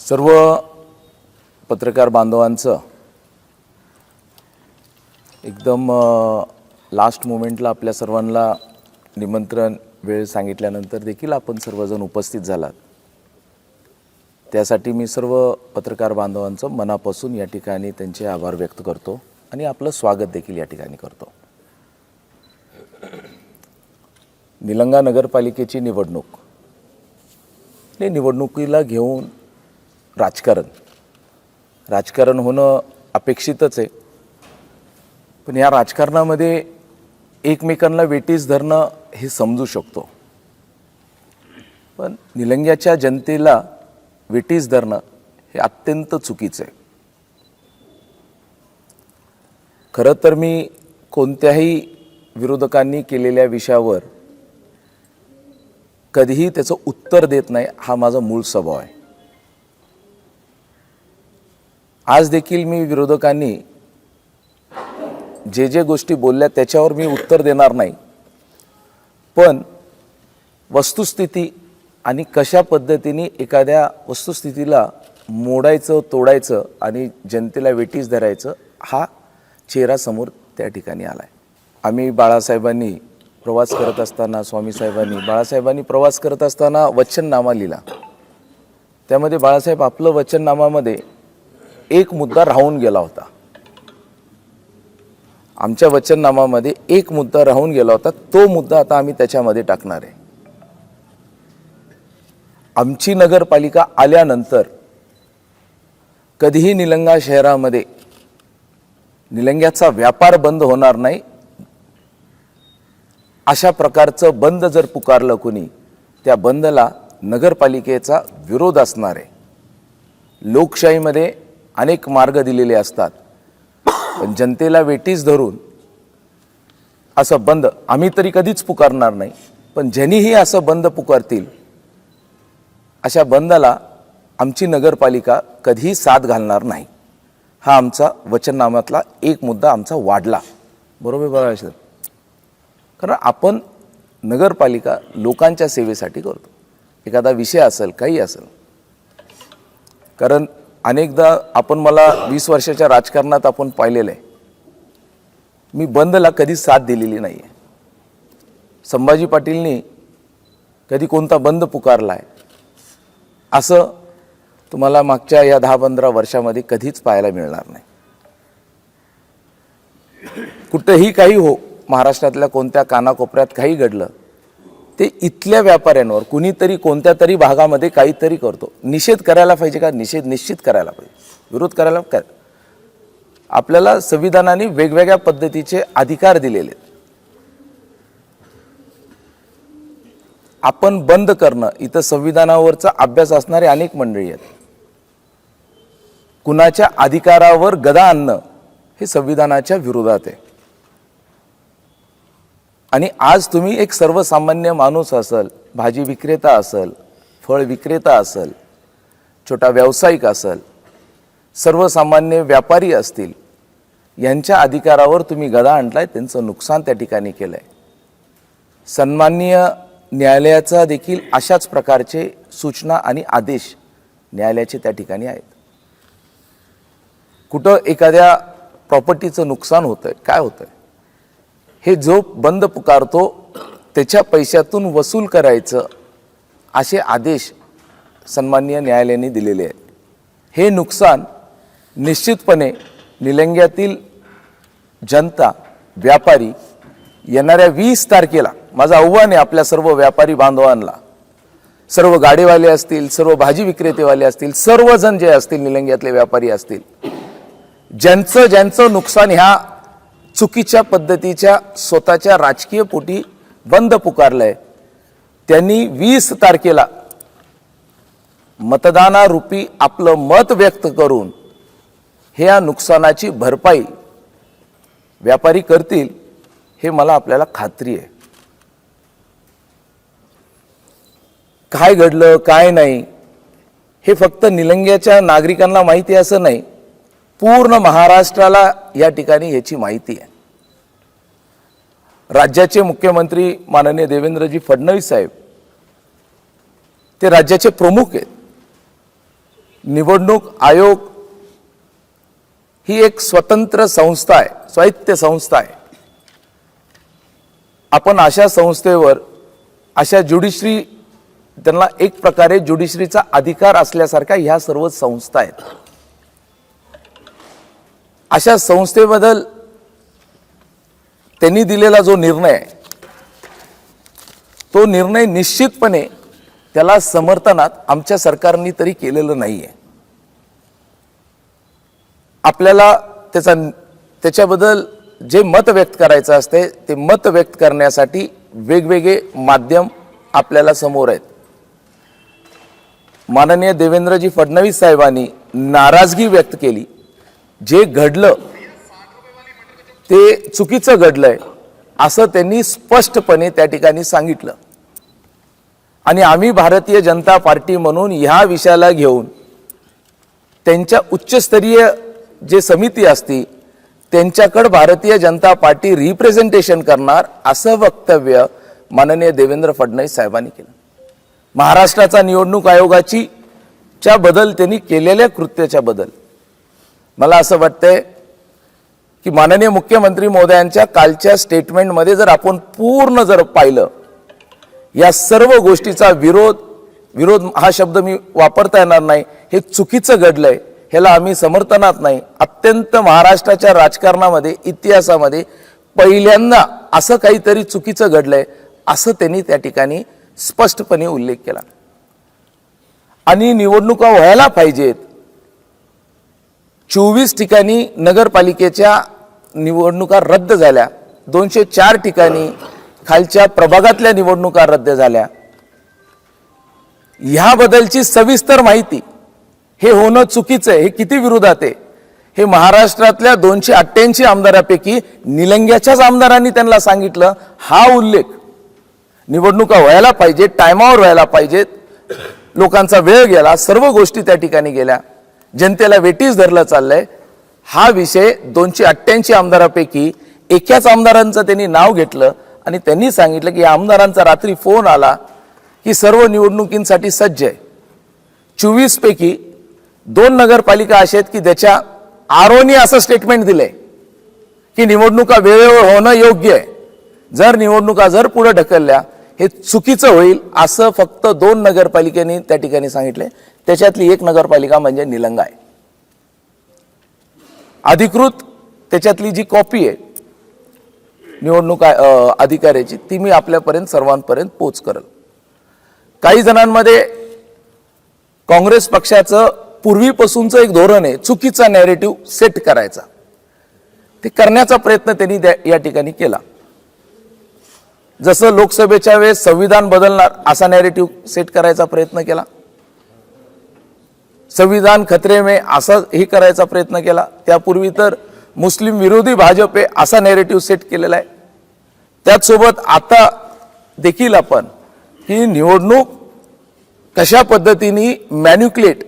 सर्व पत्रकार बांधवांचं एकदम लास्ट मोमेंटला आपल्या सर्वांना निमंत्रण वेळ सांगितल्यानंतर देखील आपण सर्वजण उपस्थित झालात, त्यासाठी मी सर्व पत्रकार बांधवांचं मनापासून या ठिकाणी त्यांचे आभार व्यक्त करतो आणि आपलं स्वागत देखील या ठिकाणी करतो। निलंगा नगरपालिकेची निवडणूक, हे निवडणुकीला घेऊन राजकारण होणं अपेक्षितच आहे, पण या राजकारणामध्ये एकमेकांना वेटीस धरणं हे समजू शकतो, पण निलंग्याच्या जनतेला वेटीस धरणं हे अत्यंत चुकीचं आहे। खरं तर मी कोणत्याही विरोधकांनी केलेल्या विषयावर कधीही त्याचं उत्तर देत नाही, हा माझा मूळ स्वभाव आहे। आज देखील मी विरोधकांनी जे गोष्टी बोलल्या त्याच्यावर मी उत्तर देणार नाही, पण वस्तुस्थिती आणि कशा पद्धतीने एखाद्या वस्तुस्थितीला मोडायचं, तोडायचं आणि जनतेला वेटीस धरायचं हा चेहरा समोर त्या ठिकाणी आलाय। आम्ही बाळासाहेबांनी प्रवास करत असताना, बाळासाहेबांनी प्रवास करत असताना वचननामा लिहिला, त्यामध्ये बाळासाहेब आपलं वचननामामध्ये एक मुद्दा राहून गेला होता। आमच्या वचननामामध्ये एक मुद्दा राहून गेला होता, तो मुद्दा आता आम्ही त्याच्यामध्ये टाकणार आहे। आमची नगरपालिका आल्यानंतर कधीही निलंगा शहरामध्ये निलंग्याचा व्यापार बंद होणार नाही, अशा प्रकारचं बंद जर पुकारलं कोणी, त्या बंदला नगरपालिकेचा विरोध असणार आहे। लोकशाहीमध्ये अनेक मार्ग दिलेले असतात, पण जनतेला वेटीस धरून असं बंद आम्ही तरी कधीच पुकारणार नाही, पण ज्यांनीही असं बंद पुकारतील अशा बंदला आमची नगरपालिका कधीही साथ घालणार नाही। हा आमचा वचननाम्यातला एक मुद्दा आमचा वाढला, बरोबर बघायचं, कारण आपण नगरपालिका लोकांच्या सेवेसाठी करतो। एखादा विषय असेल, काही असेल, कारण अनेकदा आपण मला 20 वर्षाच्या राजकारणात आपण पाहिलेलं आहे, मी बंदला कधी साथ दिलेली नाही आहे। संभाजी पाटीलनी कधी कोणता बंद पुकारला आहे असं तुम्हाला मागच्या या 10-15 वर्षामध्ये कधीच पाहायला मिळणार नाही। कुठेही काही हो, महाराष्ट्रातल्या कोणत्या कानाकोपऱ्यात काही घडलं, ते इथल्या व्यापाऱ्यांवर कुणीतरी कोणत्या तरी भागामध्ये काहीतरी करतो। निषेध करायला पाहिजे का? निषेध निश्चित करायला पाहिजे, विरोध करायला काय? आपल्याला संविधानाने वेगवेगळ्या पद्धतीचे अधिकार दिलेले आहेत। आपण बंद करणं, इथं संविधानावरचा अभ्यास असणारे अनेक मंडळी आहेत, कुणाच्या अधिकारावर गदा आणणं हे संविधानाच्या विरोधात आहे। आणि आज तुम्ही एक सर्वसामान्य माणूस असेल, भाजी विक्रेता असेल, फळ विक्रेता असेल, छोटा व्यावसायिक असेल, सर्वसामान्य व्यापारी असतील, यांच्या अधिकारावर तुम्ही गदा आणलाय, त्यांचं नुकसान त्या ठिकाणी केलंय। सन्माननीय न्यायालयाचा देखील अशाच प्रकारचे सूचना आणि आदेश न्यायालयाचे त्या ठिकाणी आहेत। कुठं एखाद्या प्रॉपर्टीचं नुकसान होतंय, काय होतंय, हे जो बंद पुकारतो त्याच्या पैशातून वसूल करायचं असे आदेश सन्माननीय न्यायालयाने दिलेले आहेत। हे नुकसान निश्चितपणे निलंग्यातील जनता, व्यापारी येणाऱ्या 20 तारखेला, माझं आव्हान आहे आपल्या सर्व व्यापारी बांधवांना, सर्व गाडीवाले असतील, सर्व भाजी विक्रेतेवाले असतील, सर्वजण जे असतील, निलंग्यातले व्यापारी असतील, ज्यांचं नुकसान ह्या चुकीच्या पद्धतीच्या स्वतःच्या राजकीय पोटी बंद पुकारलंय, त्यांनी 20 तारखेला मतदानारूपी आपलं मत व्यक्त करून ह्या नुकसानाची भरपाई व्यापारी करतील, हे मला आपल्याला खात्री आहे। काय घडलं, काय नाही, हे फक्त निलंग्याच्या नागरिकांना माहिती असं नाही, पूर्ण महाराष्ट्राला या ठिकाणी याची माहिती आहे। राज्याचे मुख्यमंत्री माननीय देवेंद्रजी फडणवीस साहेब ते राज्याचे प्रमुख आहेत, निवडणूक आयोग ही एक स्वतंत्र संस्था आहे, स्वायत्त संस्था आहे. आपण अशा संस्थेवर अशा ज्युडिशरी, त्यांना एक प्रकारे ज्युडिशरीचा अधिकार असल्यासारख्या ह्या सर्व संस्था आहेत. अशा संस्थेबद्दल त्यांनी दिलेला जो निर्णय आहे तो निर्णय निश्चितपणे त्याला समर्थनात आमच्या सरकारने तरी केलेलं नाहीये. आपल्याला त्याच्याबद्दल जे मत व्यक्त करायचं असते ते मत व्यक्त करण्यासाठी वेगवेगळे माध्यम आपल्याला समोर आहेत. माननीय देवेंद्रजी फडणवीस साहेबांनी नाराजगी व्यक्त केली. जे घडलं ते चुकीचं घडलंय असं त्यांनी स्पष्टपणे त्या ठिकाणी सांगितलं. आणि आम्ही भारतीय जनता पार्टी म्हणून ह्या विषयाला घेऊन त्यांच्या उच्चस्तरीय जे समिती असती त्यांच्याकडे भारतीय जनता पार्टी रिप्रेझेंटेशन करणार असं वक्तव्य माननीय देवेंद्र फडणवीस साहेबांनी केलं. महाराष्ट्राचा निवडणूक आयोगाची च्या बदल त्यांनी केलेल्या कृत्याच्या बदल मला असं वाटतंय की माननीय मुख्यमंत्री महोदयांच्या कालच्या स्टेटमेंटमध्ये जर आपण पूर्ण जर पाहिलं, या सर्व गोष्टीचा विरोध हा शब्द मी वापरता येणार नाही, हे चुकीचं घडलंय, ह्याला आम्ही समर्थनात नाही. अत्यंत महाराष्ट्राच्या राजकारणामध्ये इतिहासामध्ये पहिल्यांदा असं काहीतरी चुकीचं घडलंय असं त्यांनी त्या ठिकाणी स्पष्टपणे उल्लेख केला. आणि निवडणुका व्हायला पाहिजेत. 24 ठिकाणी नगरपालिकेच्या निवडणुका रद्द झाल्या, 204 ठिकाणी खालच्या प्रभागातल्या निवडणुका रद्द झाल्या. ह्याबद्दलची सविस्तर माहिती, हे होणं चुकीचं आहे, हे किती विरोधात आहे, हे महाराष्ट्रातल्या 288 आमदारांपैकी निलंग्याच्याच आमदारांनी त्यांना सांगितलं. हा उल्लेख निवडणुका व्हायला पाहिजे, टायमावर व्हायला पाहिजेत, लोकांचा वेळ गेला, सर्व गोष्टी त्या ठिकाणी गेल्या, जनतेला वेटीस धरलं चाललंय. हा विषय 288 आमदारांपैकी एकाच आमदारांचं त्यांनी नाव घेतलं आणि त्यांनी सांगितलं की या आमदारांचा रात्री फोन आला की सर्व निवडणुकींसाठी सज्ज आहे. 24 पैकी 2 नगरपालिका अशा आहेत की त्याच्या आरोनी असं स्टेटमेंट दिलंय की निवडणुका वेळेवर होणं योग्य आहे. जर निवडणुका पुढे ढकलल्या हे चुकीचं होईल असं फक्त 2 नगरपालिकेने त्या ठिकाणी सांगितले. त्याच्यातली एक नगरपालिका म्हणजे निलंगा आहे. अधिकृत त्याच्यातली जी कॉपी आहे निवडणूक अधिकाऱ्याची ती मी आपल्यापर्यंत सर्वांपर्यंत पोच करेल. काही जणांमध्ये काँग्रेस पक्षाचं पूर्वीपासूनचं एक धोरण आहे चुकीचा नॅरेटिव्ह सेट करायचा. ते करण्याचा प्रयत्न त्यांनी या ठिकाणी केला. जसं लोकसभेच्या वेळेस संविधान बदलणार असा नॅरेटिव्ह सेट करायचा प्रयत्न केला, संविधान खतरे में असा हे करायचा प्रयत्न केला. त्यापूर्वी तर मुस्लिम विरोधी भाजप आहे असा नॅरेटिव्ह सेट केलेला आहे. त्याचसोबत आता देखील आपण की निवडणूक कशा पद्धतीने मॅन्युक्युलेट,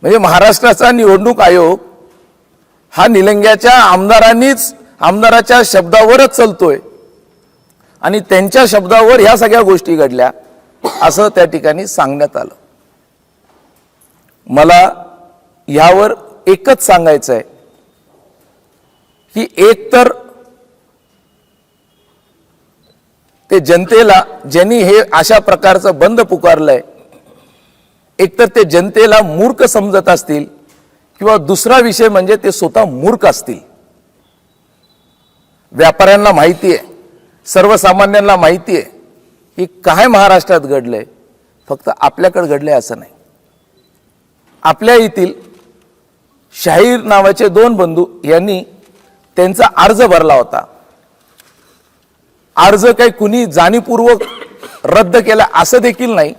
म्हणजे महाराष्ट्राचा निवडणूक आयोग हा निलंग्याच्या आमदाराच्या शब्दावरच चालतोय आणि त्यांच्या शब्दावर ह्या सगळ्या गोष्टी घडल्या असं त्या ठिकाणी सांगण्यात आलं. मला यावर एकच सांगायचं आहे की एक तर ते जनतेला ज्यांनी हे अशा प्रकारचं बंद पुकारलंय, एकतर ते जनतेला मूर्ख समजत असतील किंवा दुसरा विषय म्हणजे ते स्वतः मूर्ख असतील. व्यापाऱ्यांना माहिती आहे, सर्वसामान्यांना माहिती आहे की काय महाराष्ट्रात घडलंय, फक्त आपल्याकडे घडलंय असं नाही. आपल्या येथील शाहीर नावाचे 2 बंधू यांनी त्यांचा अर्ज भरला होता. अर्ज काही कुणी जाणीवपूर्वक रद्द केला असं देखील नाही.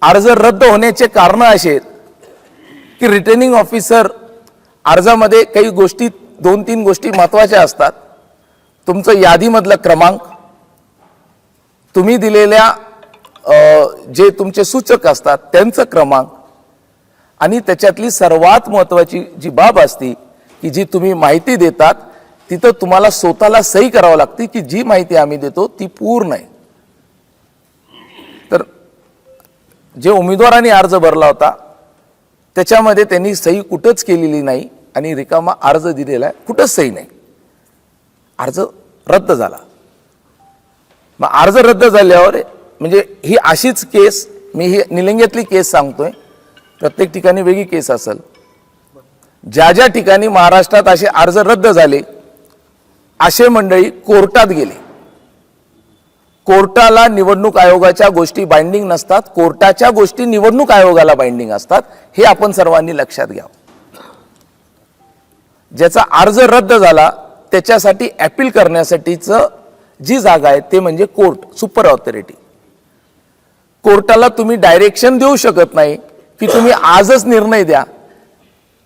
अर्ज रद्द होण्याचे कारण असे आहेत की रिटर्निंग ऑफिसर अर्जामध्ये काही गोष्टी 2-3 गोष्टी महत्त्वाच्या असतात. तुमचं यादीमधला क्रमांक, तुम्ही दिलेल्या जे तुमचे सूचक असतात त्यांचा क्रमांक, आणि त्याच्यातली सर्वात महत्त्वाची जी बाब असते की जी तुम्ही माहिती देतात तिथं तुम्हाला स्वतःला सही करावं लागते की जी माहिती आम्ही देतो ती पूर्ण आहे. तर जे उमेदवारांनी अर्ज भरला होता त्याच्यामध्ये त्यांनी सही कुठंच केलेली नाही आणि रिकामा अर्ज दिलेला आहे, कुठंच सही नाही, अर्ज रद्द झाला. मग अर्ज रद्द झाल्यावर म्हणजे ही अशीच केस, मी ही निलंग्यातली केस सांगतोय, प्रत्येक ठिकाणी वेगळी केस असेल. ज्या ज्या ठिकाणी महाराष्ट्रात असे अर्ज रद्द झाले असे मंडळी कोर्टात गेले. कोर्टाला निवडणूक आयोगाच्या गोष्टी बाइंडिंग नसतात, कोर्टाच्या गोष्टी निवडणूक आयोगाला बाइंडिंग असतात, हे आपण सर्वांनी लक्षात घ्यावं. ज्याचा अर्ज रद्द झाला त्याच्यासाठी अपील करण्यासाठीच जी जागा आहे ते म्हणजे कोर्ट, सुपर ऑथॉरिटी. कोर्टाला तुम्ही डायरेक्शन देऊ शकत नाही की तुम्ही आजच निर्णय द्या.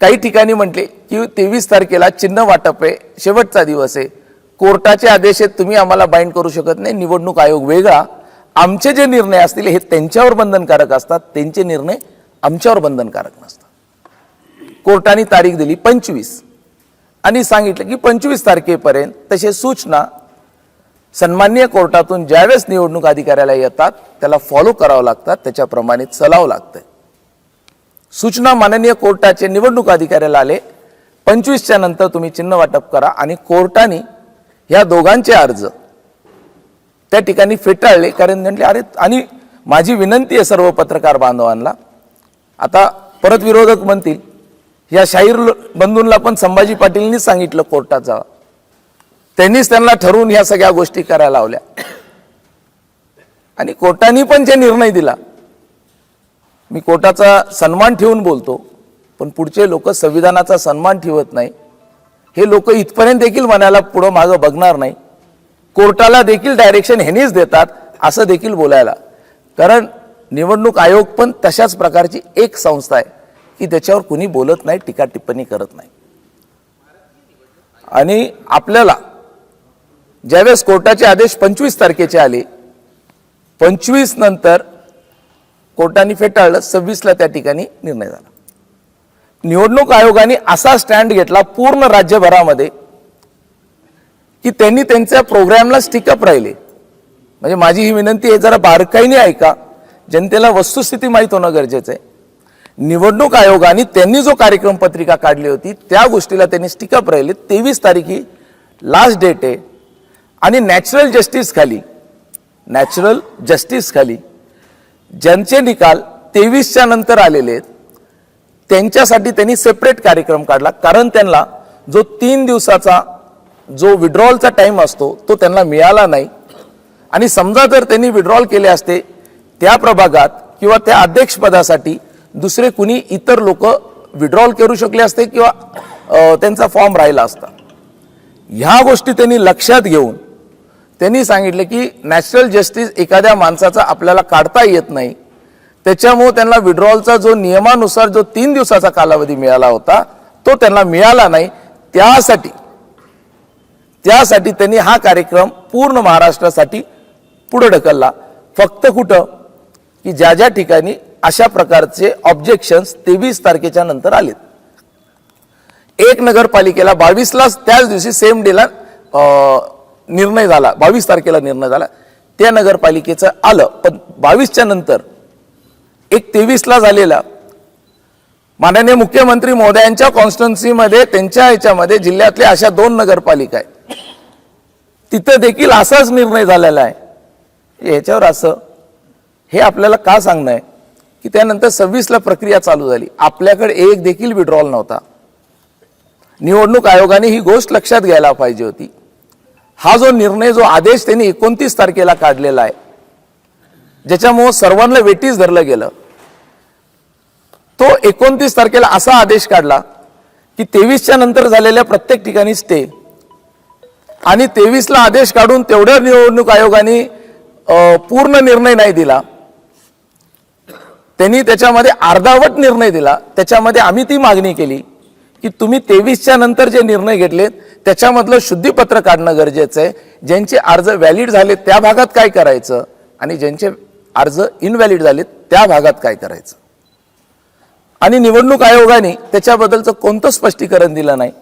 काही ठिकाणी म्हटले की 23 तारखेला चिन्ह वाटप आहे, शेवटचा दिवस आहे, कोर्टाचे आदेश आहेत, तुम्ही आम्हाला बाइंड करू शकत नाही. निवडणूक आयोग वेगळा, आमचे जे निर्णय असतील हे त्यांच्यावर बंधनकारक असतात, त्यांचे निर्णय आमच्यावर बंधनकारक नसतात. कोर्टाने तारीख दिली 25 आणि सांगितलं की 25 तारखेपर्यंत तसे सूचना सन्माननीय कोर्टातून ज्यावेळेस निवडणूक अधिकाऱ्याला येतात त्याला फॉलो करावं लागतात, त्याच्याप्रमाणे चलावं लागतं. सूचना माननीय कोर्टाचे निवडणूक अधिकाऱ्याला आले 25च्या नंतर तुम्ही चिन्ह वाटप करा, आणि कोर्टाने या दोघांचे अर्ज त्या ठिकाणी फेटाळले. कारण म्हटले अरे, आणि माझी विनंती आहे सर्व पत्रकार बांधवांना, आता परत विरोधक म्हणतील या शाहीर बंधूंना पण संभाजी पाटीलनीच सांगितलं कोर्टात जावा, त्यांनीच त्यांना ठरवून ह्या सगळ्या गोष्टी करायला लावल्या आणि कोर्टाने पण जे निर्णय दिला, मी कोर्टाचा सन्मान ठेवून बोलतो, पण पुढचे लोक संविधानाचा सन्मान ठेवत नाही. हे लोक इथपर्यंत देखील म्हणायला पुढं मागं बघणार नाही, कोर्टाला देखील डायरेक्शन ह्यांनीच देतात असं देखील बोलायला. कारण निवडणूक आयोग पण तशाच प्रकारची एक संस्था आहे की त्याच्यावर कुणी बोलत नाही, टीका टिप्पणी करत नाही. आणि आपल्याला ज्यावेळेस कोर्टाचे आदेश 25 तारखेचे आले, 25 नंतर कोर्टाने फेटाळलं, 26ला त्या ठिकाणी निर्णय झाला. निवडणूक आयोगाने असा स्टँड घेतला पूर्ण राज्यभरामध्ये की त्यांनी त्यांच्या प्रोग्रामला स्टिकअप राहिले. म्हणजे माझी ही विनंती आहे, जरा बारकाईने ऐका, जनतेला वस्तुस्थिती माहीत होणं गरजेचं आहे. निवडणूक आयोगाने त्यांनी जो कार्यक्रम पत्रिका काढली होती त्या गोष्टीला त्यांनी स्टिकअप राहिले. 23 तारीख ही लास्ट डेट आहे आणि नॅचरल जस्टिस खाली ज्यांचे निकाल 23च्या नंतर आलेले आहेत त्यांच्यासाठी त्यांनी सेपरेट कार्यक्रम काढला. कारण त्यांना जो 3 दिवसाचा जो विड्रॉलचा टाइम असतो तो त्यांना मिळाला नाही. आणि समजा जर त्यांनी विड्रॉल केले असते त्या प्रभागात किंवा त्या अध्यक्षपदासाठी दुसरे कुणी इतर लोक विड्रॉल करू शकले असते किंवा त्यांचा फॉर्म राहिला असता. ह्या गोष्टी त्यांनी लक्षात घेऊन त्यांनी सांगितले की नॅचरल जस्टिस एखाद्या माणसाचा आपल्याला काढता येत नाही, त्याच्यामुळे त्यांना विड्रॉलचा जो नियमानुसार जो 3 दिवसाचा कालावधी मिळाला होता तो त्यांना मिळाला नाही. त्यासाठी त्यांनी हा कार्यक्रम पूर्ण महाराष्ट्रासाठी पुढे ढकलला. फक्त कुठं की ज्या ज्या ठिकाणी अशा प्रकारचे ऑब्जेक्शन्स 23 तारखेच्या नंतर आलेत. एक नगरपालिकेला 22ला त्याच दिवशी सेम डेला निर्णय झाला, 22 तारखेला निर्णय झाला, त्या नगरपालिकेचं आलं. पण 22च्या नंतर एक 23ला झालेला माननीय मुख्यमंत्री महोदयांच्या कॉन्स्टिट्युन्सीमध्ये त्यांच्या ह्याच्यामध्ये जिल्ह्यातल्या अशा 2 नगरपालिका आहेत, तिथं देखील असाच निर्णय झालेला आहे. ह्याच्यावर असं हे आपल्याला का सांगणं आहे की त्यानंतर 26ला प्रक्रिया चालू झाली, आपल्याकडे एक देखील विड्रॉल नव्हता. निवडणूक आयोगाने ही गोष्ट लक्षात घ्यायला पाहिजे होती. हा जो निर्णय, जो आदेश त्यांनी 29 तारखेला काढलेला आहे, ज्याच्यामुळे सर्वांना वेटीस धरलं गेलं, तो 29 तारखेला असा आदेश काढला की 23च्या नंतर झालेल्या प्रत्येक ठिकाणी स्टे, आणि 23ला आदेश काढून तेवढ्या निवडणूक आयोगाने पूर्ण निर्णय नाही दिला. त्यांनी त्याच्यामध्ये अर्धावट निर्णय दिला. त्याच्यामध्ये आम्ही ती मागणी केली की तुम्ही 23च्या नंतर जे निर्णय घेतले त्याच्यामधलं शुद्धीपत्र काढणं गरजेचं आहे. ज्यांचे अर्ज व्हॅलिड झाले त्या भागात काय करायचं आणि ज्यांचे अर्ज इनव्हॅलिड झाले त्या भागात काय करायचं. आणि निवडणूक आयोगाने त्याच्याबद्दलचं कोणतं स्पष्टीकरण दिलं नाही.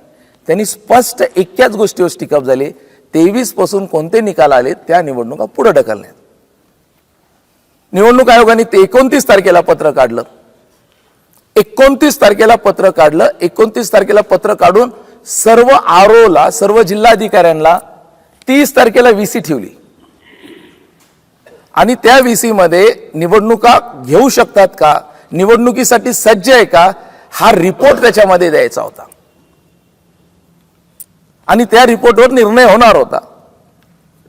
त्यांनी स्पष्ट एकाच गोष्टीवर स्टिकअप झाले, 23 पासून कोणते निकाल आले त्या निवडणुका पुढे ढकलण्यात. निवडणूक आयोगाने ते 29 तारखेला पत्र काढलं. 29 तारखेला पत्र काढलं. 29 तारखेला पत्र काढून सर्व आरओला, सर्व जिल्हाधिकाऱ्यांना 30 तारखेला व्हीसी ठेवली आणि त्या व्हीसी मध्ये निवडणुका घेऊ शकतात का, निवडणुकीसाठी सज्ज आहे का, हा रिपोर्ट त्याच्यामध्ये द्यायचा होता आणि त्या रिपोर्टवर निर्णय होणार होता.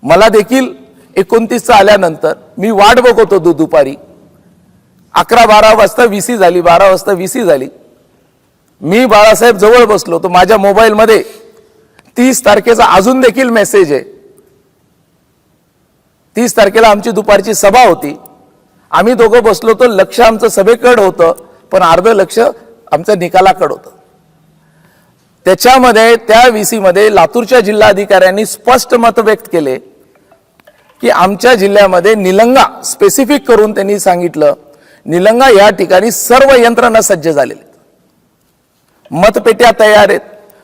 मला देखील 29 आल्यानंतर मी वाट बघत होतो. दुपारी 11-12 वाजता व्हीसी झाली, 12 वाजता व्हीसी झाली. मी बाळासाहेब जवळ बसलो होतो. माझ्या मोबाईलमध्ये 30 तारखेचा अजून देखील मेसेज आहे. 30 तारखेला आमची दुपारची सभा होती. आम्ही दोघं बसलो होतो. लक्ष आमचं सभेकडे होतं, पण अर्ध लक्ष आमच्या निकालाकडे होतं. त्याच्यामध्ये त्या व्हीसी मध्ये लातूरच्या जिल्हाधिकाऱ्यांनी स्पष्ट मत व्यक्त केले की आमच्या जिल्ह्यामध्ये निलंगा स्पेसिफिक करून त्यांनी सांगितलं, निलंगा या ठिकाणी सर्व यंत्रणा सज्ज झालेले, मतपेट्या तयार आहेत,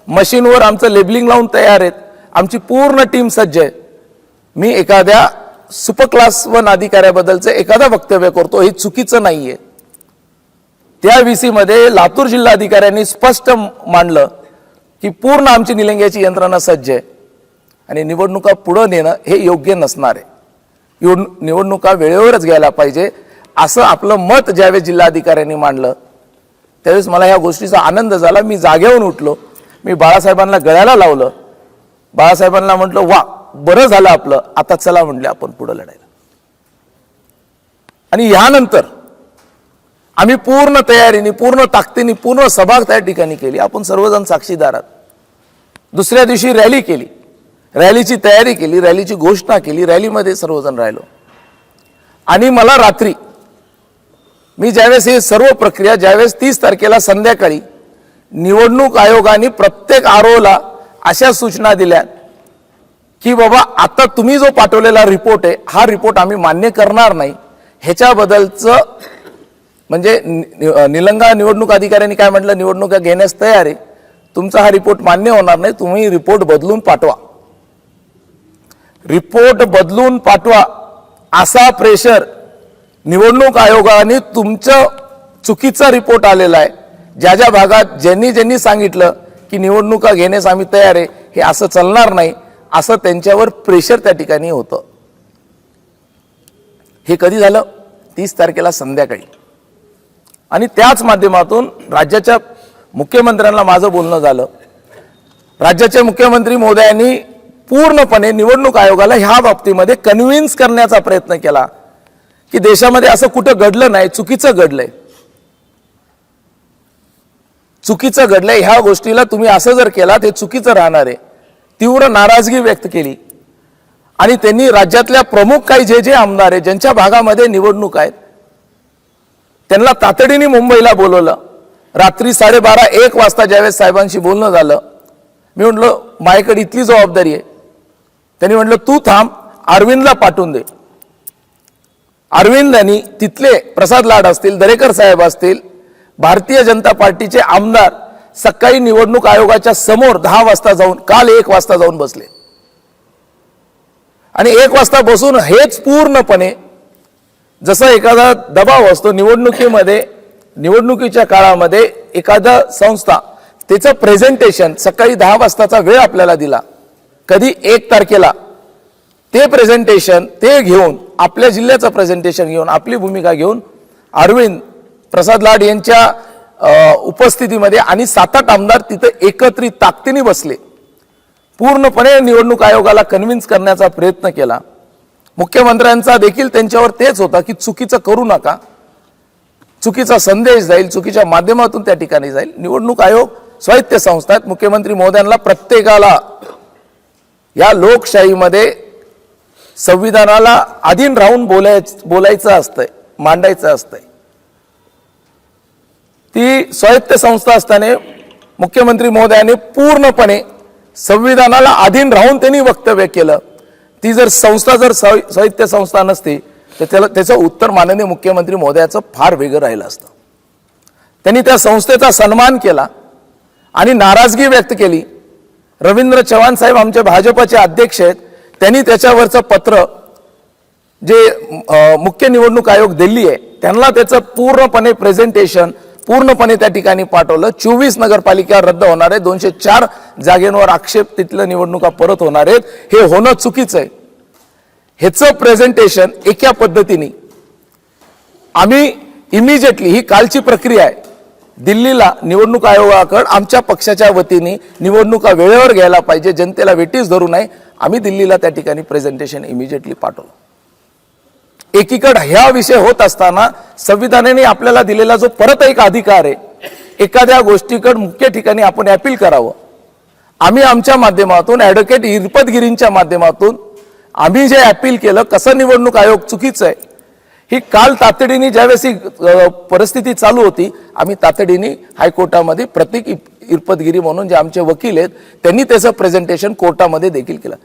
मशीनवर आमचं लेबलिंग लावून तयार आहेत, आमची पूर्ण टीम सज्ज आहे. मी एखाद्या सुपर क्लास 1 अधिकाऱ्याबद्दलचं एखादा वक्तव्य करतो, हे चुकीचं नाहीये. त्या व्हीसी मध्ये लातूर जिल्हाधिकाऱ्यांनी स्पष्ट मांडलं की पूर्ण आमची निलंग्याची यंत्रणा सज्ज आहे आणि निवडणुका पुढे नेणं हे योग्य नसणार आहे. निवडणुका वेळेवरच घ्यायला पाहिजे असं आपलं मत ज्यावेळेस जिल्हाधिकाऱ्यांनी मांडलं त्यावेळेस मला ह्या गोष्टीचा आनंद झाला. मी जागेवरून उठलो. मी बाळासाहेबांना गळ्याला लावलं. बाळासाहेबांना म्हटलं, वा बरं झालं आपलं, आता चला म्हटले आपण पुढे लढायला. आणि यानंतर आम्ही पूर्ण तयारीने, पूर्ण ताकदीने, पूर्ण सभा त्या ठिकाणी केली. आपण सर्वजण साक्षीदार आहात. दुसऱ्या दिवशी रॅली केली, रॅलीची तयारी केली, रॅलीची घोषणा केली, रॅलीमध्ये सर्वजण राहिलो. आणि मला रात्री मी ज्यावेळेस हे सर्व प्रक्रिया, ज्यावेळेस 30 तारखेला संध्याकाळी निवडणूक आयोगाने प्रत्येक आरओला अशा सूचना दिल्या की बाबा आता तुम्ही जो पाठवलेला रिपोर्ट आहे हा रिपोर्ट आम्ही मान्य करणार नाही. ह्याच्याबद्दलचं म्हणजे निलंगा निवडणूक अधिकाऱ्यांनी काय म्हटलं, निवडणुका घेण्यास तयार आहे, तुमचा हा रिपोर्ट मान्य होणार नाही, तुम्ही रिपोर्ट बदलून पाठवा, रिपोर्ट बदलून पाठवा असा प्रेशर निवडणूक आयोगाने तुमचं चुकीचा रिपोर्ट आलेला आहे. ज्या ज्या भागात ज्यांनी सांगितलं की निवडणुका घेण्यास आम्ही तयार आहे, हे असं चालणार नाही, असं त्यांच्यावर प्रेशर त्या ठिकाणी होतं. हे कधी झालं? 30 तारखेला संध्याकाळी. आणि त्याच माध्यमातून राज्याच्या मुख्यमंत्र्यांना माझं बोलणं झालं. राज्याचे मुख्यमंत्री महोदयांनी पूर्णपणे निवडणूक आयोगाला ह्या बाबतीमध्ये कन्व्हिन्स करण्याचा प्रयत्न केला की देशामध्ये असं कुठं घडलं नाही, चुकीचं घडलंय, चुकीचं घडलंय, ह्या गोष्टीला तुम्ही असं जर केला ते चुकीचं राहणार आहे. तीव्र नाराजगी व्यक्त केली. आणि त्यांनी राज्यातल्या प्रमुख काही जे आमदार आहेत ज्यांच्या भागामध्ये निवडणूक आहेत त्यांना तातडीने मुंबईला बोलवलं. रात्री 12:30-1 वाजता ज्यावेळेस साहेबांशी बोलणं झालं, मी म्हटलं माझ्याकडे इथली जबाबदारी आहे. त्यांनी म्हटलं तू थांब, अरविंदला पाठवून दे. अरविंदांनी तिथले प्रसाद लाड असतील, दरेकर साहेब असतील, भारतीय जनता पार्टीचे आमदार सकाळी निवडणूक आयोगाच्या समोर 10 वाजता जाऊन, काल 1 वाजता जाऊन बसले. आणि 1 वाजता बसून हेच पूर्णपणे जसं एखादा दबाव असतो निवडणुकीमध्ये, निवडणुकीच्या काळामध्ये एखादा संस्था त्याचं प्रेझेंटेशन सकाळी 10 वाजताचा वेळ आपल्याला दिला, कधी 1 तारखेला ते प्रेझेंटेशन ते घेऊन, आपल्या जिल्ह्याचं प्रेझेंटेशन घेऊन, आपली भूमिका घेऊन अरविंद प्रसाद लाड यांच्या उपस्थितीमध्ये आणि 7-8 आमदार तिथं एकत्रित ताकदीने बसले. पूर्णपणे निवडणूक आयोगाला कन्व्हिन्स करण्याचा प्रयत्न केला. मुख्यमंत्र्यांचा देखील त्यांच्यावर तेच होता की चुकीचं करू नका, चुकीचा संदेश जाईल, चुकीच्या माध्यमातून त्या ठिकाणी जाईल. निवडणूक आयोग स्वायत्त संस्था आहेत. मुख्यमंत्री महोदयांना प्रत्येकाला या लोकशाहीमध्ये संविधानाला अधीन राहून बोलायचं असतंय, मांडायचं असतंय. ती स्वायत्त संस्था असताना मुख्यमंत्री महोदयाने पूर्णपणे संविधानाला अधीन राहून त्यांनी वक्तव्य केलं. ती जर संस्था जर स्वायत्त संस्था नसती तर त्याचं उत्तर माननीय मुख्यमंत्री महोदयाचं फार वेगळं राहिलं असतं. त्यांनी त्या संस्थेचा सन्मान केला आणि नाराजगी व्यक्त केली. रवींद्र चव्हाण साहेब आमचे भाजपचे अध्यक्ष आहेत, त्यांनी त्याच्यावरचं पत्र जे मुख्य निवडणूक आयोग दिल्ली आहे त्यांना त्याचं पूर्णपणे प्रेझेंटेशन पूर्णपणे त्या ठिकाणी पाठवलं. 24 नगरपालिका रद्द होणार आहे, 204 जागेंवर आक्षेप, तिथल्या निवडणुका परत होणार आहेत. हे होणं चुकीचं आहे. ह्याचं प्रेझेंटेशन एका पद्धतीने आम्ही इमिजिएटली, ही कालची प्रक्रिया आहे, दिल्लीला निवडणूक आयोगाकडे आमच्या पक्षाच्या वतीने निवडणुका वेळेवर घ्यायला पाहिजे, जनतेला वेटीस धरू नये, आम्ही दिल्लीला त्या ठिकाणी प्रेझेंटेशन इमिजिएटली पाठवलं. एकीकडे ह्या विषय होत असताना संविधानाने आपल्याला दिलेला जो परत एक अधिकार आहे, एखाद्या गोष्टीकडे मुख्य ठिकाणी आपण अपील करावं, आम्ही आमच्या माध्यमातून ॲडव्होकेट इरपतगिरींच्या माध्यमातून आम्ही जे अपील केलं, कसं निवडणूक आयोग चुकीचं आहे, ही काल तातडीने ज्यावेळेस ही परिस्थिती चालू होती, आम्ही तातडीने हायकोर्टामध्ये प्रतीक इरपतगिरी म्हणून जे आमचे वकील आहेत त्यांनी त्याचं प्रेझेंटेशन कोर्टामध्ये देखील केलं.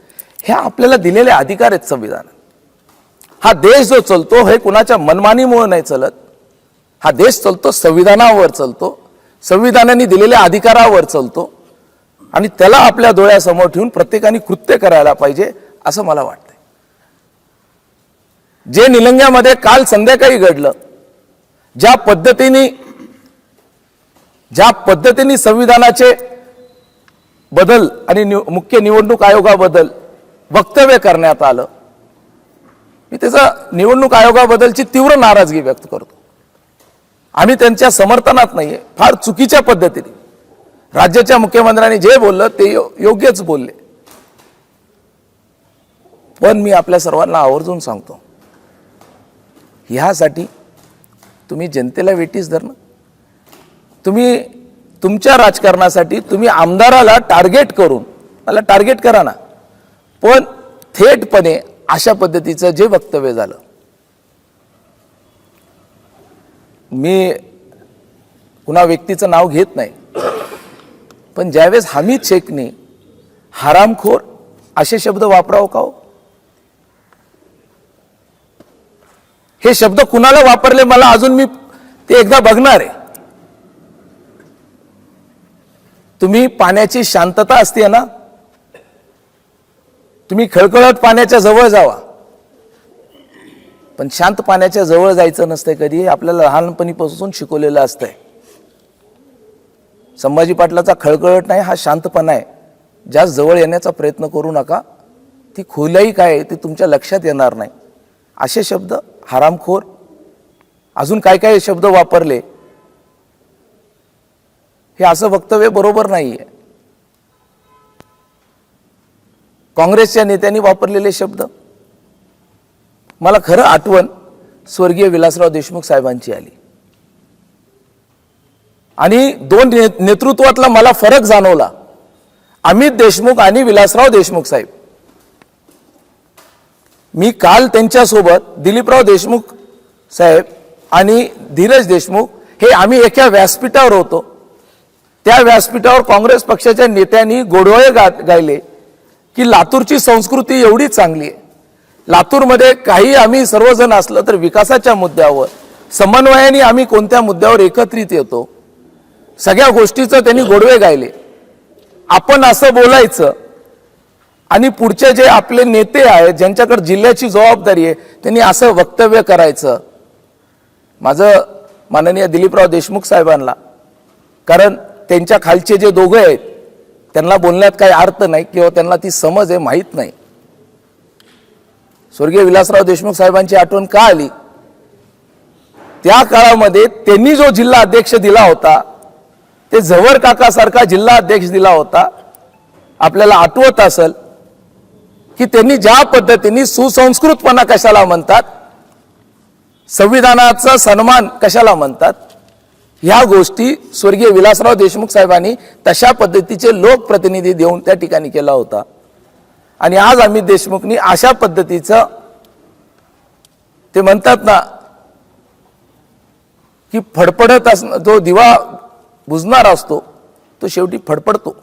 ह्या आपल्याला दिलेले अधिकार आहेत संविधान. हा देश जो चालतो हे कुणाच्या मनमानीमुळे नाही चालत. हा देश चालतो संविधानावर चालतो, संविधानाने दिलेल्या अधिकारावर चालतो आणि त्याला आपल्या डोळ्यासमोर ठेवून प्रत्येकाने कृत्य करायला पाहिजे असं मला वाटतं. जे निलंग्यामध्ये काल संध्याकाळी घडलं, ज्या पद्धतीने संविधानाचे बदल आणि मुख्य निवडणूक आयोगाबद्दल वक्तव्य करण्यात आलं, मी त्याचा निवडणूक आयोगाबद्दलची तीव्र नाराजगी व्यक्त करतो. आम्ही त्यांच्या समर्थनात नाहीये. फार चुकीच्या पद्धतीने राज्याच्या मुख्यमंत्र्यांनी जे बोललं ते योग्यच बोलले. पण मी आपल्या सर्वांना आवर्जून सांगतो, ह्यासाठी तुम्ही जनतेला वेटीस धरणं, तुम्ही तुमच्या राजकारणासाठी तुम्ही आमदाराला टार्गेट करून, मला टार्गेट करा ना, पण थेटपणे अशा पद्धतीचं जे वक्तव्य झालं, मी कुणा व्यक्तीचं नाव घेत नाही, पण ज्यावेळेस हमीद शेखने हरामखोर असे शब्द वापरावं का हो? हे शब्द कुणाला वापरले मला अजून मी ते एकदा बघणार आहे. तुम्ही पाण्याची शांतता असते ना, तुम्ही खळखळत पाण्याच्या जवळ जावा, पण शांत पाण्याच्या जवळ जायचं नसतंय कधी. आपल्याला लहानपणीपासून शिकवलेलं असतंय. संभाजी पाटलाचा खळखळत नाही हा शांतपणा आहे. जास्त जवळ येण्याचा प्रयत्न करू नका, ती खोलाई काय आहे ती तुमच्या लक्षात येणार नाही. असे शब्द, हरामखोर, अजून काय काय शब्द वापरले, हे असं वक्तव्य बरोबर नाहीये. काँग्रेसच्या नेत्यांनी वापरलेले शब्द, मला खरं आठवण स्वर्गीय विलासराव देशमुख साहेबांची आली आणि दोन नेतृत्वातला मला फरक जाणवला. अमित देशमुख आणि विलासराव देशमुख साहेब, मी काल त्यांच्यासोबत दिलीपराव देशमुख साहेब आणि धीरज देशमुख हे आम्ही एका व्यासपीठावर होतो. त्या व्यासपीठावर काँग्रेस पक्षाच्या नेत्यांनी गोडवे गायले की लातूरची संस्कृती एवढी चांगली आहे, लातूरमध्ये काही आम्ही सर्वजण असलं तर विकासाच्या मुद्द्यावर समन्वयाने आम्ही कोणत्या मुद्द्यावर एकत्रित येतो, सगळ्या गोष्टीचं त्यांनी गोडवे गायले. आपण असं बोलायचं आणि पुढचे जे आपले नेते आहेत ज्यांच्याकडे जिल्ह्याची जबाबदारी आहे त्यांनी असं वक्तव्य करायचं. माझं माननीय दिलीपराव देशमुख साहेबांना, कारण त्यांच्या खालचे जे दोघं आहेत त्यांना बोलण्यात काही अर्थ नाही किंवा त्यांना ती समज आहे माहीत नाही. स्वर्गीय विलासराव देशमुख साहेबांची आठवण का आली? त्या काळामध्ये त्यांनी जो जिल्हा अध्यक्ष दिला होता ते झवर काकासारखा जिल्हा अध्यक्ष दिला होता. आपल्याला आठवत असेल की त्यांनी ज्या पद्धतीने सुसंस्कृतपणा कशाला म्हणतात, संविधानाचा सन्मान कशाला म्हणतात, ह्या गोष्टी स्वर्गीय विलासराव देशमुख साहेबांनी तशा पद्धतीचे लोकप्रतिनिधी देऊन त्या ठिकाणी केला होता. आणि आज अमित देशमुखनी अशा पद्धतीचं, ते म्हणतात ना की फडफडत जो दिवा बुजणार असतो तो शेवटी फडफडतो,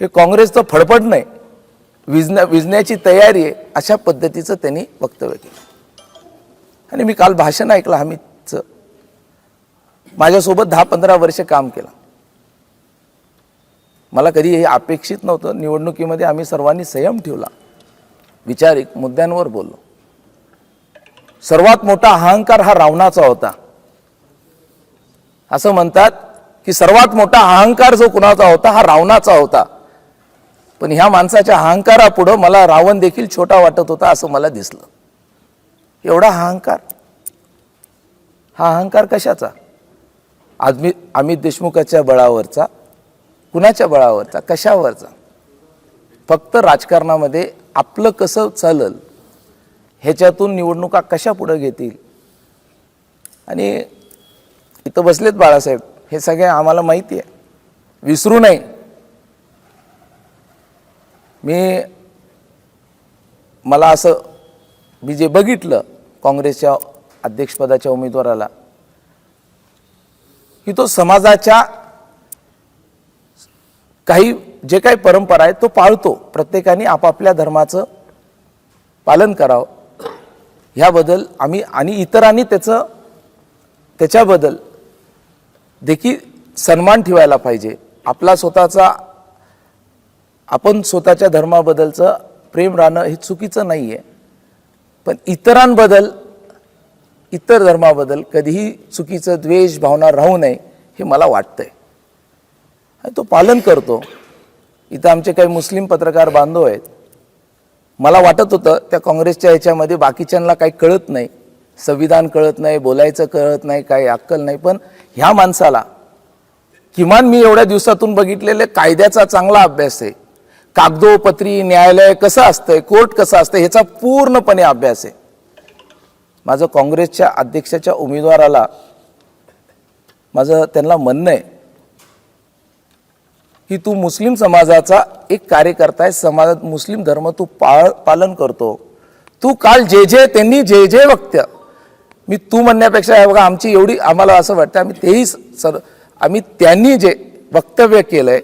हे काँग्रेसचं फडफड नाही, विजण्याची तयारी आहे, अशा पद्धतीचं त्यांनी वक्तव्य केलं. आणि मी काल भाषण ऐकलं हमीदचं, माझ्यासोबत 10-15 वर्ष काम केलं. मला कधी हे अपेक्षित नव्हतं. निवडणुकीमध्ये आम्ही सर्वांनी संयम ठेवला, विचारिक मुद्द्यांवर बोललो. सर्वात मोठा अहंकार हा रावणाचा होता. असं म्हणतात की सर्वात मोठा अहंकार जो कुणाचा होता हा रावणाचा होता. पण ह्या माणसाच्या अहंकारापुढं मला रावण देखील छोटा वाटत होता असं मला दिसलं. एवढा अहंकार. हा अहंकार कशाचा? अमित देशमुखाच्या बळावरचा, कुणाच्या बळावरचा, कशावरचा? फक्त राजकारणामध्ये आपलं कसं चालल ह्याच्यातून निवडणुका कशा पुढे घेतील. आणि इथं बसलेत बाळासाहेब, हे सगळे आम्हाला माहिती आहे, विसरू नये. मला असं मी जे बघितलं काँग्रेसच्या अध्यक्षपदाच्या उमेदवाराला, की तो समाजाच्या काही जे काही परंपरा आहे तो पाळतो. प्रत्येकाने आपापल्या धर्माचं पालन करावं ह्याबद्दल आम्ही आणि इतरांनी त्याच्याबद्दल देखील सन्मान ठेवायला पाहिजे. आपला स्वतःचा आपण स्वतःच्या धर्माबद्दलचं प्रेम राहणं हे चुकीचं नाही आहे, पण इतरांबद्दल इतर धर्माबद्दल कधीही चुकीचं द्वेष भावना राहू नये हे मला वाटतंय आणि तो पालन करतो. इथं आमचे काही मुस्लिम पत्रकार बांधव आहेत. मला वाटत होतं त्या काँग्रेसच्या ह्याच्यामध्ये बाकीच्यांना काही कळत नाही, संविधान कळत नाही, बोलायचं कळत नाही, काही अक्कल नाही. पण ह्या माणसाला किमान मी एवढ्या दिवसातून बघितलेले कायद्याचा चांगला अभ्यास आहे, कागदोपत्री न्यायालय कसं असतंय, कोर्ट कसं असतंय ह्याचा पूर्णपणे अभ्यास आहे. माझं काँग्रेसच्या अध्यक्षाच्या उमेदवाराला माझं त्यांना म्हणणं आहे की तू मुस्लिम समाजाचा एक कार्यकर्ता आहे, समाजात मुस्लिम धर्म तू पालन करतो. तू काल त्यांनी जे वक्तव्य, मी तू म्हणण्यापेक्षा बघा आमची एवढी आम्हाला असं वाटतं आम्ही त्यांनी जे वक्तव्य केलंय,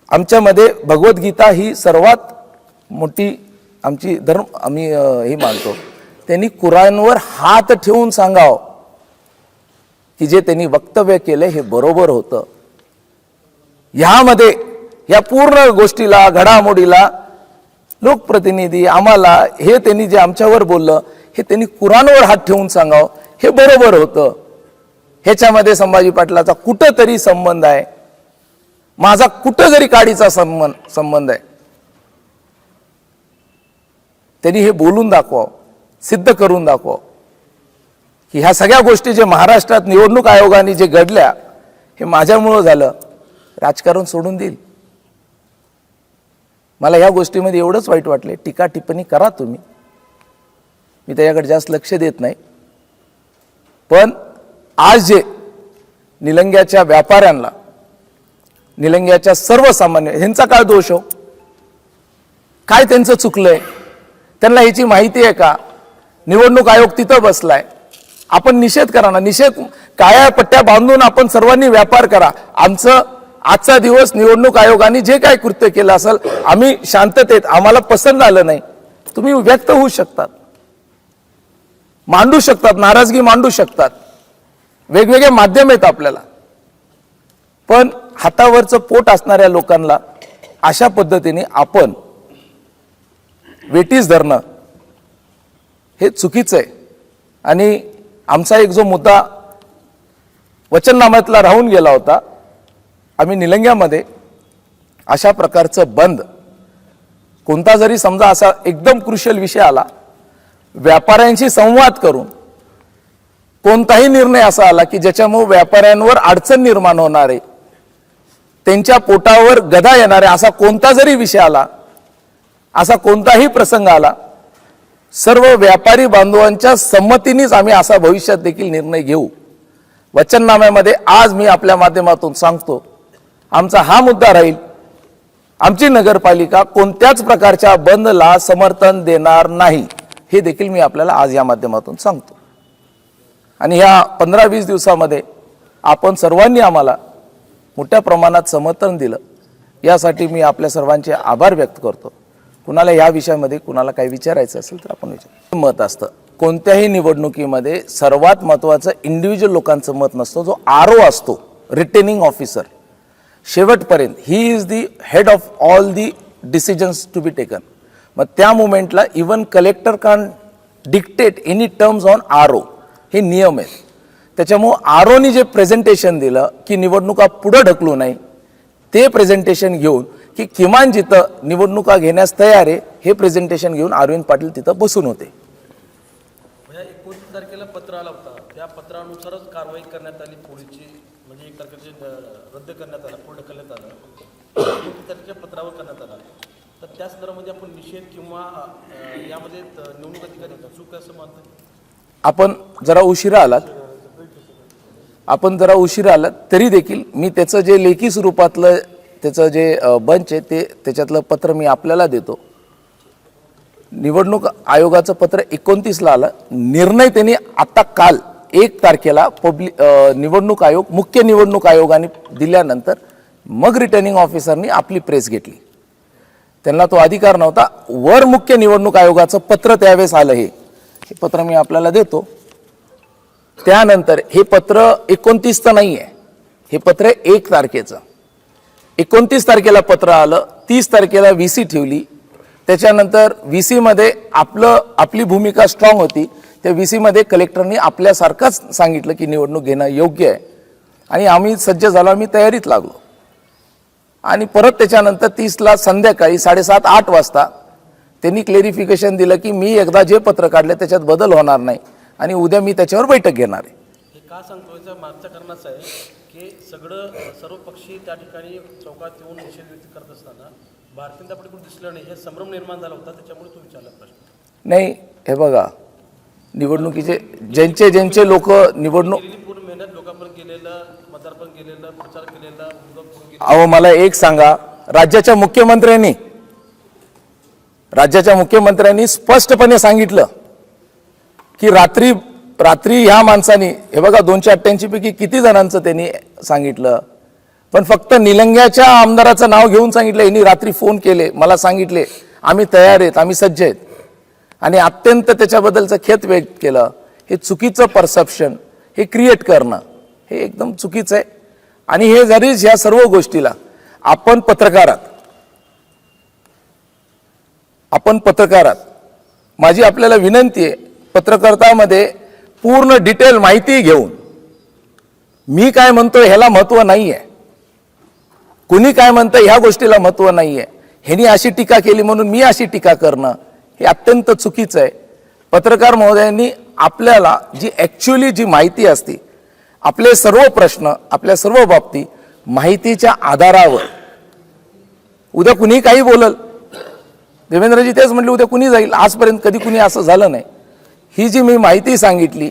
आमच्यामध्ये भगवद्गीता ही सर्वात मोठी आमची धर्म आम्ही हे मानतो. त्यांनी कुराणवर हात ठेवून सांगावं की जे त्यांनी वक्तव्य केले हे बरोबर होतं. ह्यामध्ये या पूर्ण गोष्टीला घडामोडीला लोकप्रतिनिधी आम्हाला हे त्यांनी जे आमच्यावर बोललं हे त्यांनी कुराणवर हात ठेवून सांगावं हे बरोबर होतं. ह्याच्यामध्ये संभाजी पाटलाचा कुठंतरी संबंध आहे, माझा कुठं जरी काडीचा संबंध आहे, त्यांनी हे बोलून दाखवावं, सिद्ध करून दाखवावं की ह्या सगळ्या गोष्टी जे महाराष्ट्रात निवडणूक आयोगाने जे घडल्या हे माझ्यामुळं झालं. राजकारण सोडून देईल. मला ह्या गोष्टीमध्ये एवढंच वाईट वाटले. टीका टिप्पणी करा तुम्ही, मी त्याच्याकडे जास्त लक्ष देत नाही. पण आज जे निलंग्याच्या व्यापाऱ्यांना, निलंग्याच्या सर्वसामान्य ह्यांचा काय दोष हो? काय त्यांचं चुकलंय? त्यांना ह्याची माहिती आहे का? निवडणूक आयोग तिथं बसलाय. आपण निषेध करा ना, निषेध काळ्या पट्ट्या बांधून आपण सर्वांनी व्यापार करा. आमचं आजचा दिवस निवडणूक आयोगाने जे काय कृत्य केलं असेल, आम्ही शांततेत, आम्हाला पसंत आलं नाही, तुम्ही व्यक्त होऊ शकतात, मांडू शकतात, नाराजगी मांडू शकतात. वेगवेगळे माध्यम आहेत आपल्याला. पण हातावरचं पोट असणाऱ्या लोकांना अशा पद्धतीने आपण वेटीस धरणं हे चुकीचं आहे. आणि आमचा एक जो मुद्दा वचननाम्यातला राहून गेला होता, आम्ही निलंग्यामध्ये अशा प्रकारचं बंद, कोणता जरी समजा असा एकदम क्रुशियल विषय आला, व्यापाऱ्यांशी संवाद करून कोणताही निर्णय असा आला की ज्याच्यामुळे व्यापाऱ्यांवर अडचण निर्माण होणार आहे, त्यांच्या पोटावर गदा येणार आहे, असा कोणता जरी विषय आला, असा कोणताही प्रसंग आला, सर्व व्यापारी बांधवांच्या संमतीनेच आम्ही असा भविष्यात देखील निर्णय घेऊ. वचननाम्यामध्ये आज मी आपल्या माध्यमातून सांगतो, आमचा हा मुद्दा राहील. आमची नगरपालिका कोणत्याच प्रकारच्या बंदला समर्थन देणार नाही, हे देखील मी आपल्याला आज या माध्यमातून सांगतो. आणि ह्या 15-20 दिवसामध्ये आपण सर्वांनी आम्हाला मोठ्या प्रमाणात समर्थन दिलं, यासाठी मी आपल्या सर्वांचे आभार व्यक्त करतो. कुणाला या विषयामध्ये कुणाला काही विचारायचं असेल तर आपण विचार. मत असतं कोणत्याही निवडणुकीमध्ये, सर्वात महत्त्वाचं इंडिव्हिज्युअल लोकांचं मत नसतं. जो RO असतो, रिटेनिंग ऑफिसर, शेवटपर्यंत he is the head of all the decisions to be taken. मग त्या मुमेंटला even collector can dictate any terms on RO, हे नियम आहेत. त्याच्यामुळं ROनी जे प्रेझेंटेशन दिलं की निवडणुका पुढे ढकलू नये, ते प्रेझेंटेशन घेऊन की किमान जिथं निवडणुका घेण्यास तयार आहे हे प्रेझेंटेशन घेऊन अरविंद पाटील तिथं बसून होते. 29 तारखेला पत्र आला होता, त्या पत्रानुसारच कारवाई करण्यात आली पोलीसची, म्हणजे 1 तारखेचे रद्द करण्यात आला, पुढे ढकलण्यात आलं, 29 तारखेच्या पत्रावर करण्यात आला. तर त्या संदर्भामध्ये आपण निषेध किंवा यामध्ये निवडणूक अधिकारी चूक असं मानतो. आपण जरा उशिरा आलात तरी देखील मी त्याचं जे लेखी स्वरूपातलं त्याचं जे बंच आहे ते त्याच्यातलं पत्र मी आपल्याला देतो. निवडणूक आयोगाचं पत्र 29ला आलं. निर्णय त्यांनी आता काल 1 तारखेला निवडणूक आयोग, मुख्य निवडणूक आयोगाने दिल्यानंतर मग रिटर्निंग ऑफिसरनी आपली प्रेस घेतली. त्यांना तो अधिकार नव्हता. वर मुख्य निवडणूक आयोगाचं पत्र त्यावेळेस आलं, हे पत्र मी आपल्याला देतो. त्यानंतर हे पत्र 29 तर नाही आहे, हे पत्र 1 तारखेचं. 29 तारखेला पत्र आलं, 30 तारखेला VC ठेवली. त्याच्यानंतर VC मध्ये आपली भूमिका स्ट्रॉंग होती. त्या VC मध्ये कलेक्टरनी आपल्यासारखंच सांगितलं की निवडणूक घेणं योग्य आहे आणि आम्ही सज्ज झालो, आम्ही तयारीत लागलो. आणि परत त्याच्यानंतर 30ला संध्याकाळी 7:30-8 वाजता त्यांनी क्लेरिफिकेशन दिलं की मी एकदा जे पत्र काढले त्याच्यात बदल होणार नाही आणि उद्या मी त्याच्यावर बैठक घेणार आहे. हे का सांगतो, याचं मागचं कारण असं आहे की सर्व पक्षी त्या ठिकाणी चौकात येऊन निषेध व्यक्त करत असताना भारतीय जनता पार्टी कोण दिसलं नाही, हे संभ्रम निर्माण झाला होता, त्याच्यामुळे तो विचारला प्रश्न. नाही, हे बघा, निवडणुकीचे ज्यांचे लोक निवडणूक पूर्ण मेहनत लोकांपर्यंत गेलेलं, मतदारपर्यंत गेलेलं, प्रचार केलेला, अहो मला एक सांगा, राज्याच्या मुख्यमंत्र्यांनी स्पष्टपणे सांगितलं की रात्री ह्या माणसाने, हे बघा 288 पैकी किती जणांचं त्यांनी सांगितलं, पण फक्त निलंग्याच्या आमदाराचं नाव घेऊन सांगितलं. यांनी रात्री फोन केले, मला सांगितले आम्ही तयार आहेत, आम्ही सज्ज आहेत, आणि अत्यंत त्याच्याबद्दलचं खेद व्यक्त केलं. हे चुकीचं परसेप्शन हे क्रिएट करणं हे एकदम चुकीचं आहे. आणि हे जरी ह्या सर्व गोष्टीला आपण पत्रकारात माझी आपल्याला विनंती आहे, पत्रकारितेमध्ये पूर्ण डिटेल माहिती घेऊन मी काय म्हणतो ह्याला महत्व नाहीये, कुणी काय म्हणतं ह्या गोष्टीला महत्व नाहीये, ह्यांनी अशी टीका केली म्हणून मी अशी टीका करणं हे अत्यंत चुकीचं आहे. पत्रकार महोदयांनी आपल्याला जी ऍक्च्युअली जी माहिती असते, आपले सर्व प्रश्न, आपल्या सर्व बाबतीत माहितीच्या आधारावर, उद्या कुणी काही बोलल, देवेंद्रजी तेच म्हटले उद्या कुणी जाईल, आजपर्यंत कधी कुणी असं झालं नाही. ही जी मी माहिती सांगितली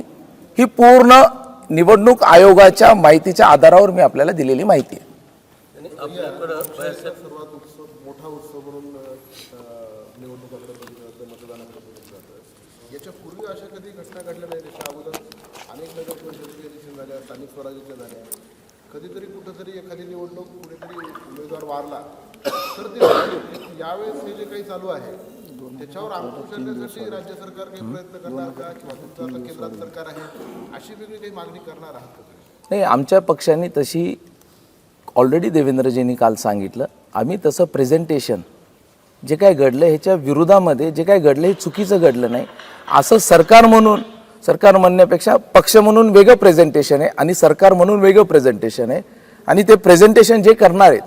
ही पूर्ण निवडणूक आयोगाच्या माहितीच्या आधारावर मी आपल्याला दिलेली माहिती आहे. सर्वात मोठा उत्सव म्हणून निवडणुकाकडे मतदानाकडे जातं. याच्यापूर्वी अशा कधी घटना घडल्या नाही. त्याच्या अगोदर अनेक नगर परिषदेच्या इलेक्शन झाल्या, स्थानिक स्वराज्याच्या झाल्या. कधीतरी कुठंतरी एखादी निवडणूक कुठेतरी उमेदवार वारला तर ते यावेळेस हे जे काही चालू आहे त्याच्यावर अंकुश आणण्यासाठी राज्य सरकार काही प्रयत्न करणार का, किंवा तुमचं आता केंद्रात सरकार आहे अशी वेगळी काही मागणी करणार आहात का? नाही, आमच्या पक्षाने तशी ऑलरेडी देवेंद्रजींनी काल सांगितलं, आम्ही तसं प्रेझेंटेशन जे काय घडलं ह्याच्या विरोधामध्ये जे काय घडलं हे चुकीचं घडलं नाही असं सरकार म्हणण्यापेक्षा पक्ष म्हणून वेगळं प्रेझेंटेशन आहे आणि सरकार म्हणून वेगळं प्रेझेंटेशन आहे. आणि ते प्रेझेंटेशन जे करणार आहेत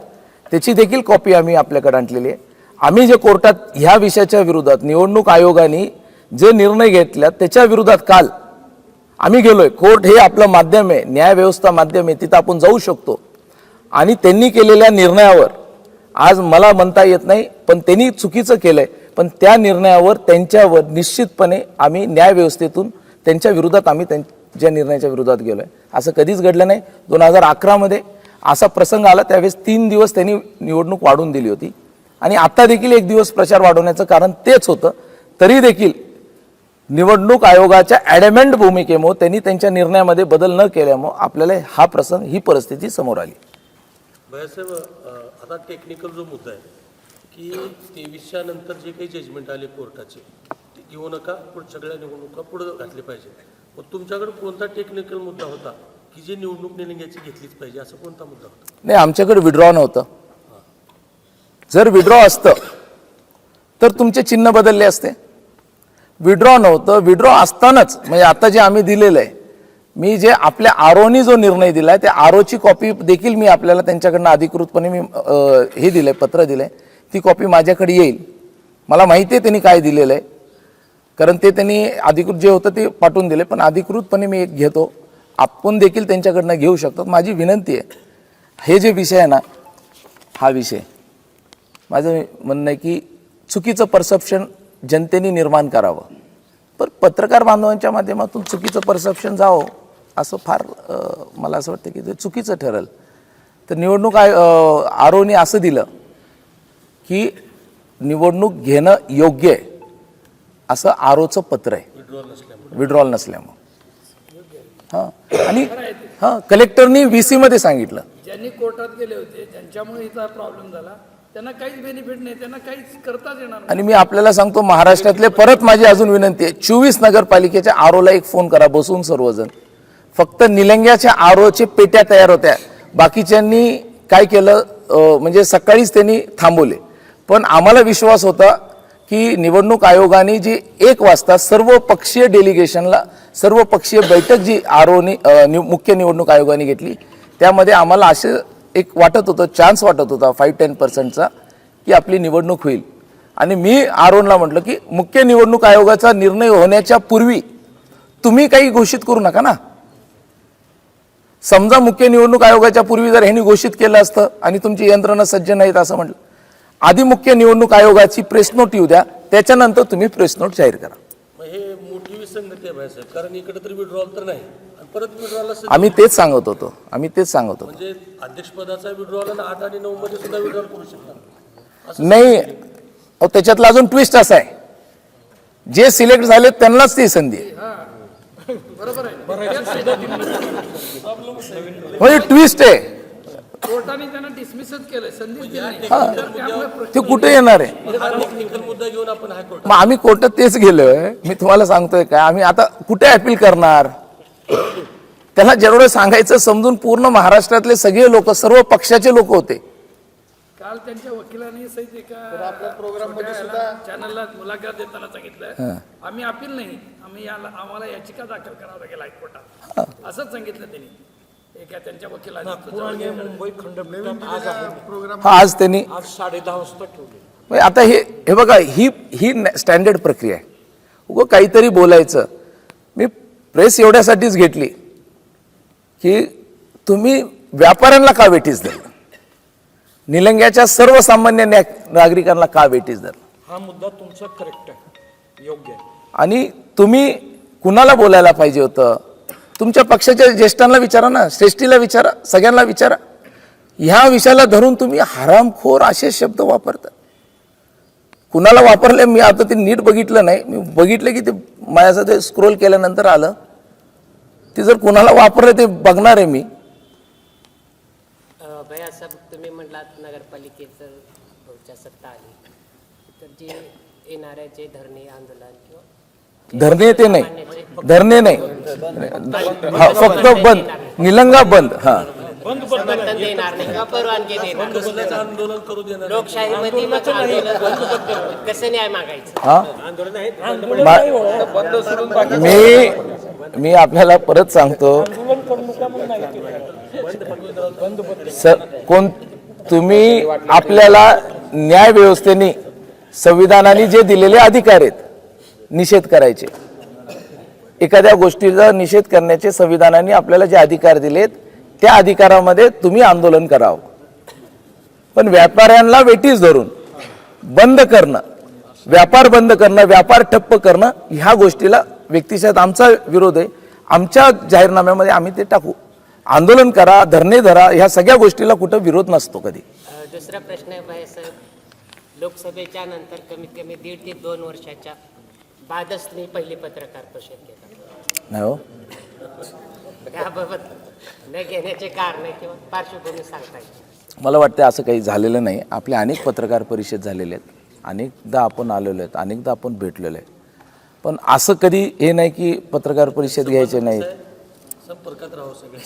त्याची देखील कॉपी आम्ही आपल्याकडे आणलेली आहे. आम्ही जे कोर्टात ह्या विषयाच्या विरोधात निवडणूक आयोगाने जे निर्णय घेतला त्याच्या विरोधात काल आम्ही गेलोय. कोर्ट हे आपलं माध्यम आहे, न्यायव्यवस्था माध्यम आहे, तिथं आपण जाऊ शकतो. आणि त्यांनी केलेल्या निर्णयावर आज मला म्हणता येत नाही, पण त्यांनी चुकीचं केलंय, पण त्या निर्णयावर त्यांच्यावर निश्चितपणे आम्ही न्यायव्यवस्थेतून त्यांच्या विरोधात आम्ही त्यांच्या निर्णयाच्या विरोधात गेलोय. असं कधीच घडलं नाही. 2011 मध्ये असा प्रसंग आला, त्यावेळेस 3 दिवस त्यांनी निवडणूक वाढवून दिली होती आणि आता देखील 1 दिवस प्रचार वाढवण्याचं कारण तेच होतं. तरी देखील निवडणूक आयोगाच्या ॲडमेंट भूमिकेमुळे त्यांनी त्यांच्या निर्णयामध्ये बदल न केल्यामुळे आपल्याला हा प्रसंग, ही परिस्थिती समोर आली. भैयासाहेब, आता टेक्निकल जो मुद्दा आहे की 23च्या नंतर जे काही जजमेंट आले कोर्टाचे ते घेऊ नका, पण सगळ्या निवडणुका पुढे घातली पाहिजे. मग तुमच्याकडे कोणता टेक्निकल मुद्दा होता की जे निवडणूक निलंग्याची घेतलीच पाहिजे, असं कोणता मुद्दा होता? नाही, आमच्याकडे विड्रॉ नव्हतं. जर विड्रॉ असतं तर तुमचे चिन्ह बदलले असते. विड्रॉ नव्हतं. विड्रॉ असतानाच म्हणजे आता जे आम्ही दिलेलं आहे, मी जे आपल्या आरोनी जो निर्णय दिलाय त्या आरोची कॉपी देखील मी आपल्याला त्यांच्याकडनं अधिकृतपणे मी हे दिलंय, पत्र दिलंय. ती कॉपी माझ्याकडे येईल. मला माहिती आहे त्यांनी काय दिलेलं आहे, कारण ते त्यांनी अधिकृत जे होतं ते पाठवून दिले, पण अधिकृतपणे मी एक घेतो. आपण देखील त्यांच्याकडनं घेऊ शकतो. माझी विनंती आहे, हे जे विषय आहे ना, हा विषय माझं म्हणणं आहे की चुकीचं परसेप्शन जनतेने निर्माण करावं. पण पत्रकार बांधवांच्या माध्यमातून चुकीचं परसेप्शन जावं असं फार मला असं वाटतं की ते चुकीचं ठरेल. तर निवडणूक आरोने असं दिलं की निवडणूक घेणं योग्य आहे असं आरोचं पत्र आहे विड्रॉल नसल्यामुळे. हां आणि हां कलेक्टरनी VC मध्ये सांगितलं ज्यांनी कोर्टात गेले होते ज्यांच्यामुळे इथला प्रॉब्लेम झाला त्यांना काहीच बेनिफिट नाही, त्यांना काहीच करताच येणार नाही. आणि मी आपल्याला सांगतो महाराष्ट्रातले परत माझी अजून विनंती आहे 24 नगरपालिकेच्या आरोला एक फोन करा बसून सर्वजण. फक्त निलंग्याच्या आरोचे पेट्या तयार होत्या, बाकीच्यांनी काय केलं म्हणजे सकाळीच त्यांनी थांबवले. पण आम्हाला विश्वास होता की निवडणूक आयोगाने जी 1 वाजता सर्व पक्षीय डेलिगेशनला सर्व पक्षीय बैठक जी आरोनी मुख्य निवडणूक आयोगाने घेतली त्यामध्ये आम्हाला असे एक वाटत होतं, चान्स वाटत होता 5-10% की आपली निवडणूक होईल. आणि मी आरोनला म्हटलं की मुख्य निवडणूक आयोगाचा निर्णय होण्याच्या पूर्वी तुम्ही काही घोषित करू नका ना. समजा मुख्य निवडणूक आयोगाच्या पूर्वी जर ह्यांनी घोषित केलं असतं आणि तुमची यंत्रणा सज्ज नाहीत असं म्हटलं, आधी मुख्य निवडणूक आयोगाची प्रेस नोट येऊ द्या, त्याच्यानंतर तुम्ही प्रेस नोट जाहीर करा. मग हे मोठी विसंगती आहे भाईसाहेब, कारण इकडे तर विड्रॉल तर नाही आणि परत विड्रॉलला आम्ही तेच सांगत होतो. म्हणजे अध्यक्षपदाचा विड्रॉल आणि 8 आणि 9 मध्ये सुद्धा विड्रॉल करू शकतात नाही अहो, त्याच्यातला अजून ट्विस्ट असा आहे, जे सिलेक्ट झाले त्यांनाच ती संधी आहे. बरोबर आहे. म्हणजे ट्विस्ट आहे. कोर्टाने त्यांना डिसमिसच केलंय, संधीच दिली नाही. हा. तर त्यामुळे ते कुठे येणार आहे. हा टेक्निकल मुद्दा घेऊन आपण हायकोर्ट मग आम्ही कोर्टात तेच गेलोय. मी तुम्हाला सांगतोय काय, आम्ही आता कुठे अपील करणार. त्याला जेवढं सांगायचं समजून पूर्ण महाराष्ट्रातले सगळे लोक, सर्व पक्षाचे लोक होते. काल त्यांच्या वकिलांनी सहित एका प्रोग्राममध्ये चॅनलला मुलाखत देताना सांगितलं आम्ही अपील नाही, आम्हाला याचिका दाखल करावं लागेल हायकोर्टात असंच सांगितलं त्यांनी एका त्यांच्या वकिलांनी. मुंबई खंडपीठात आज आहे, हा आज त्यांनी आज 10:30 वाजता ठेवले. म्हणजे आता हे बघा, ही स्टँडर्ड प्रक्रिया आहे. उगं काहीतरी बोलायचं. मी प्रेस एवढ्यासाठीच घेतली की तुम्ही व्यापाऱ्यांना का वेठीस धरलं, निलंग्याच्या सर्वसामान्य नागरिकांना का वेठीस धरलं, हा मुद्दा तुमचा करेक्ट आहे, योग्य आहे. आणि तुम्ही कुणाला बोलायला पाहिजे होतं. तुमच्या पक्षाच्या ज्येष्ठांना विचारा ना, श्रेष्ठीला विचारा, सगळ्यांना विचारा. ह्या विषयाला धरून तुम्ही हरामखोर असे शब्द वापरता. कुणाला वापरले मी आता ते नीट बघितलं नाही. मी बघितलं की ते माझ्याचं ते स्क्रोल केल्यानंतर आलं. ते जर कुणाला वापरलं ते बघणार आहे मी. भैया साहेब, तुम्ही म्हटलात नगरपालिकेचं पुढच्या सत्ता आली तर जे येणाऱ्या जे धरणे आंदोलन किंवा धरणे ते नाही, धरणे नाही, हा फक्त बंद, निलंगा बंद. हा समर्थन देणार नाही किंवा परवानगी देणार नाही. आंदोलन करू देणार लोकशाहीमध्ये मग आंदोलन कसं न्याय मागायचं? हा मी आपल्याला परत सांगतो सर, तुम्ही आपल्याला न्याय व्यवस्थेने संविधानाने जे दिलेले अधिकार आहेत निषेध करायचे, एखाद्या गोष्टीचा निषेध करण्याचे संविधानाने आपल्याला जे अधिकार दिलेत त्या अधिकारामध्ये तुम्ही आंदोलन करावं. पण व्यापाऱ्यांना वेठीस धरून बंद करणं, व्यापार बंद करणं, व्यापार ठप्प करणं, ह्या गोष्टीला व्यक्तिशः आमचा विरोध आहे. आमच्या जाहीरनाम्यामध्ये आम्ही ते टाकू. आंदोलन करा, धरणे धरा, ह्या सगळ्या गोष्टीला कुठं विरोध नसतो कधी. दुसरा प्रश्न आहे भाई साहेब, लोकसभेच्या नंतर कमीत कमी 1.5 ते 2 वर्षाच्या बादच तुम्ही पहिली पत्रकार परिषद घेता. नाही हो, त्याबाबत न घेण्याचे कारण किंवा पार्श्वभूमी सांगता येईल? मला वाटतं असं काही झालेलं नाही. आपले अनेक पत्रकार परिषद झालेले आहेत, अनेकदा आपण आलेलो आहेत, अनेकदा आपण भेटलेलो आहे. पण असं कधी हे नाही की पत्रकार परिषद घ्यायचे नाही. संपर्कात राहू सगळे.